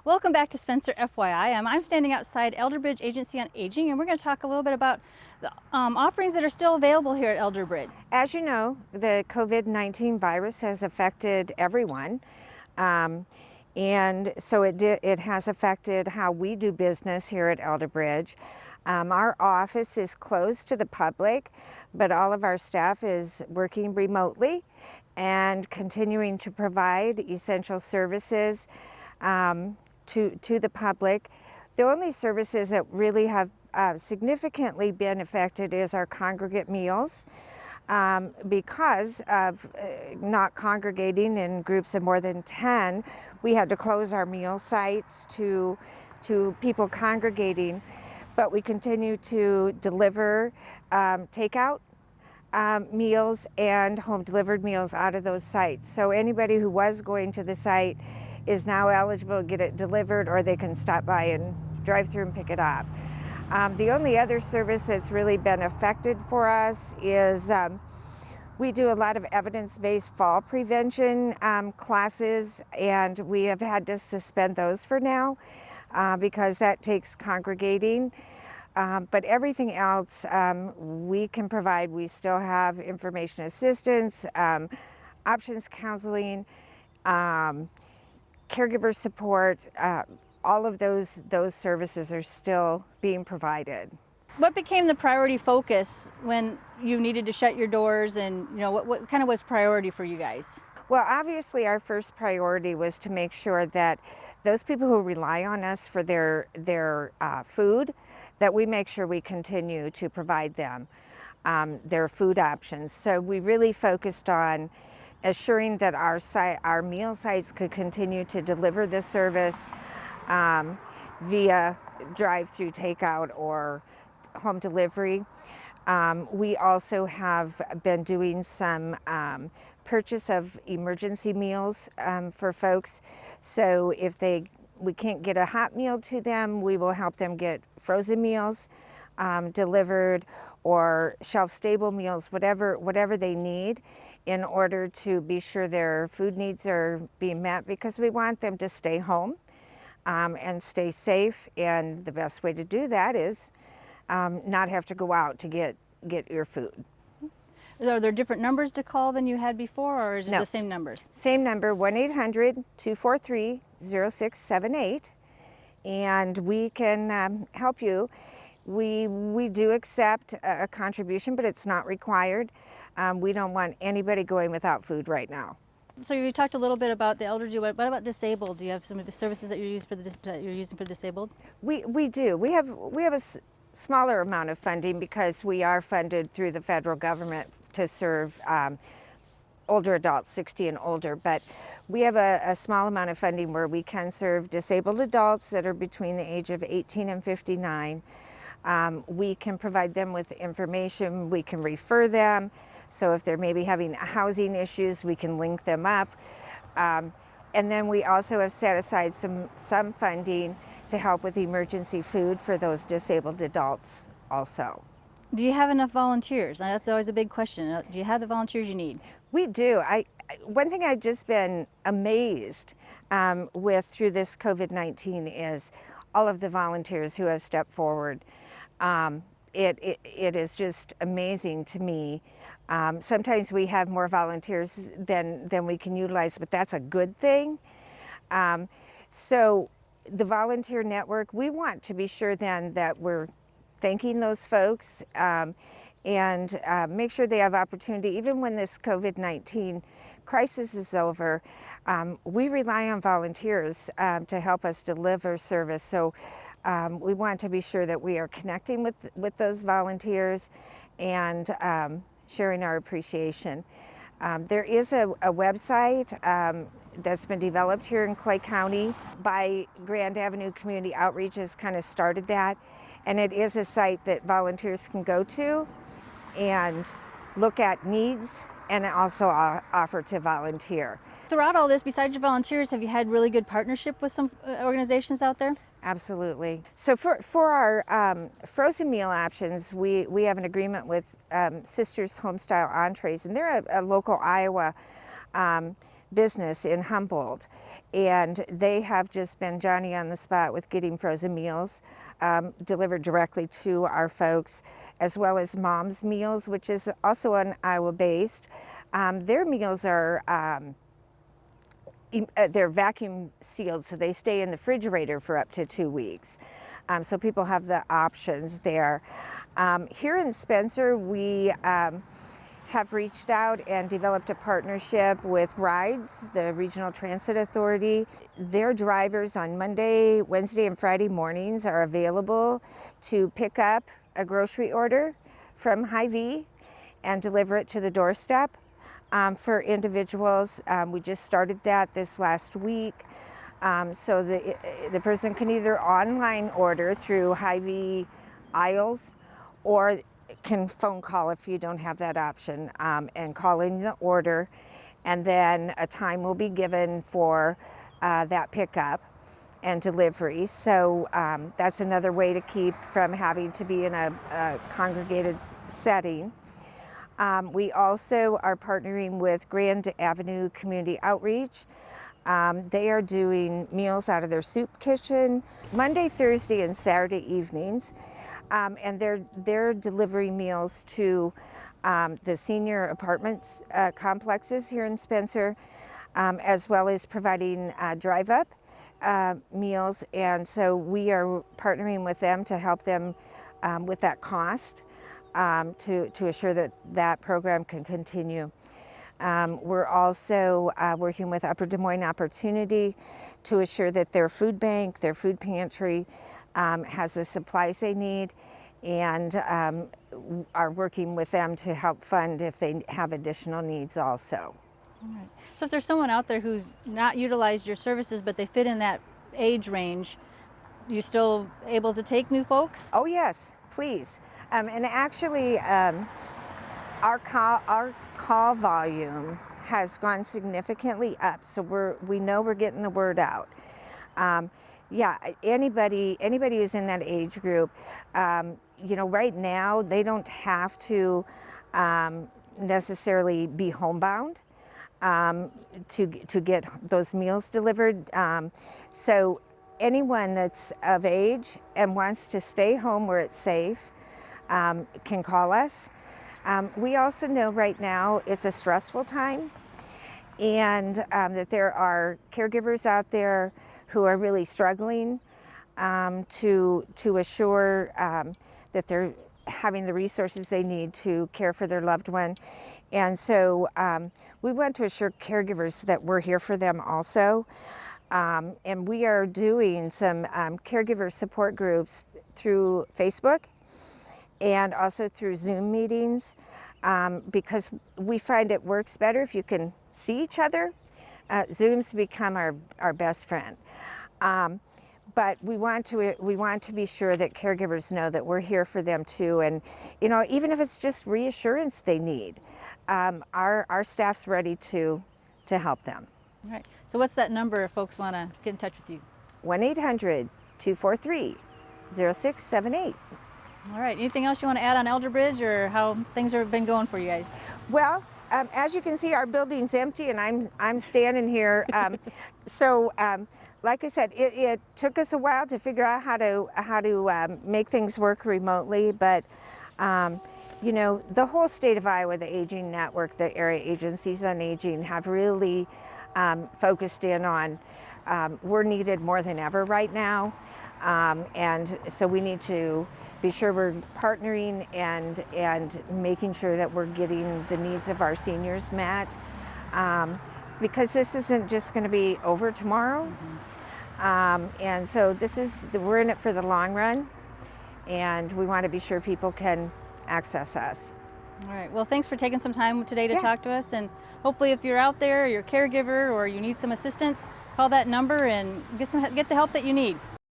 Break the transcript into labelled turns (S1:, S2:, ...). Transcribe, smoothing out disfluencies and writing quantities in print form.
S1: Welcome back to Spencer FYI. I'm standing outside Elderbridge Agency on Aging, and we're going to talk a little bit about the offerings that are still available here at Elderbridge.
S2: As you know, the COVID-19 virus has affected everyone, and so it has affected how we do business here at Elderbridge. Our office is closed to the public, but all of our staff is working remotely and continuing to provide essential services to the public. The only services that really have significantly been affected is our congregate meals. Because of not congregating in groups of more than 10, we had to close our meal sites to people congregating, but we continue to deliver takeout meals and home delivered meals out of those sites. So anybody who was going to the site is now eligible to get it delivered, or they can stop by and drive through and pick it up. The only other service that's really been affected for us is we do a lot of evidence-based fall prevention classes, and we have had to suspend those for now because that takes congregating. But everything else we can provide. We still have information assistance, options counseling, caregiver support. All of those services are still being provided.
S1: What became the priority focus when you needed to shut your doors, and what kind of was priority for you guys?
S2: Well, obviously our first priority was to make sure that those people who rely on us for their food, that we make sure we continue to provide them their food options. So we really focused on assuring that our meal sites could continue to deliver this service via drive-through takeout or home delivery. We also have been doing some purchase of emergency meals for folks. So if we can't get a hot meal to them, we will help them get frozen meals delivered, or shelf-stable meals, whatever they need, in order to be sure their food needs are being met, because we want them to stay home and stay safe. And the best way to do that is not have to go out to get your food.
S1: Are there different numbers to call than you had before, or is it
S2: No.
S1: the same numbers?
S2: Same number, 1-800-243-0678, and we can help you. We do accept a contribution, but it's not required. We don't want anybody going without food right now.
S1: So you talked a little bit about the elderly. What about disabled? Do you have some of the services that you're using for disabled?
S2: We do. We have a smaller amount of funding because we are funded through the federal government to serve older adults, 60 and older. But we have a small amount of funding where we can serve disabled adults that are between the age of 18 and 59. We can provide them with information. We can refer them. So if they're maybe having housing issues, we can link them up. And then we also have set aside some funding to help with emergency food for those disabled adults also.
S1: Do you have enough volunteers? Now, that's always a big question. Do you have the volunteers you need?
S2: We do. One thing I've just been amazed with through this COVID-19 is all of the volunteers who have stepped forward. It is just amazing to me. Sometimes we have more volunteers than we can utilize, but that's a good thing. So the volunteer network, we want to be sure then that we're thanking those folks and make sure they have opportunity. Even when this COVID-19 crisis is over, we rely on volunteers to help us deliver service. So we want to be sure that we are connecting with those volunteers and sharing our appreciation. There is a website that's been developed here in Clay County by Grand Avenue Community Outreach has kind of started that. And it is a site that volunteers can go to and look at needs and also offer to volunteer.
S1: Throughout all this, besides your volunteers, have you had really good partnership with some organizations out there?
S2: Absolutely. So for our frozen meal options, we have an agreement with Sisters Homestyle Entrees, and they're a local Iowa business in Humboldt, and they have just been Johnny on the spot with getting frozen meals delivered directly to our folks, as well as Mom's Meals, which is also on Iowa based. Their meals are they're vacuum sealed, so they stay in the refrigerator for up to 2 weeks. So people have the options there. Here in Spencer, we have reached out and developed a partnership with Rides, the Regional Transit Authority. Their drivers on Monday, Wednesday, and Friday mornings are available to pick up a grocery order from Hy-Vee and deliver it to the doorstep for individuals. We just started that this last week. So the person can either online order through Hy-Vee aisles, or can phone call if you don't have that option, and call in the order, and then a time will be given for that pickup and delivery. So that's another way to keep from having to be in a congregated setting. We also are partnering with Grand Avenue Community Outreach. They are doing meals out of their soup kitchen Monday, Thursday, and Saturday evenings. And they're delivering meals to the senior apartments complexes here in Spencer, as well as providing drive-up meals. And so we are partnering with them to help them with that cost, to assure that that program can continue. We're also working with Upper Des Moines Opportunity to assure that their food bank, their food pantry, has the supplies they need, and are working with them to help fund if they have additional needs also.
S1: All right. So if there's someone out there who's not utilized your services, but they fit in that age range, you still able to take new folks?
S2: Oh yes, please. And actually, our call volume has gone significantly up, so we know we're getting the word out. Yeah, anybody who's in that age group, right now they don't have to necessarily be homebound to get those meals delivered. So anyone that's of age and wants to stay home where it's safe can call us. We also know right now it's a stressful time, and that there are caregivers out there who are really struggling to assure that they're having the resources they need to care for their loved one. And so we want to assure caregivers that we're here for them also. And we are doing some caregiver support groups through Facebook and also through Zoom meetings, because we find it works better if you can see each other. Zoom's become our best friend. But we want to be sure that caregivers know that we're here for them too, and even if it's just reassurance they need, our staff's ready to help them.
S1: All right. So what's that number if folks want to get in touch with you?
S2: 1-800-243-0678.
S1: All right. Anything else you want to add on Elderbridge, or how things have been going for you guys?
S2: Well, as you can see, our building's empty, and I'm standing here. So, like I said, it took us a while to figure out how to make things work remotely, but the whole state of Iowa, the Aging Network, the area agencies on aging have really focused in on we're needed more than ever right now, and so we need to be sure we're partnering and making sure that we're getting the needs of our seniors met, because this isn't just going to be over tomorrow. And so we're in it for the long run, and we want to be sure people can access us.
S1: All right. Well, thanks for taking some time today to talk to us, and hopefully if you're out there, you're a caregiver, or you need some assistance, call that number and get the help that you need.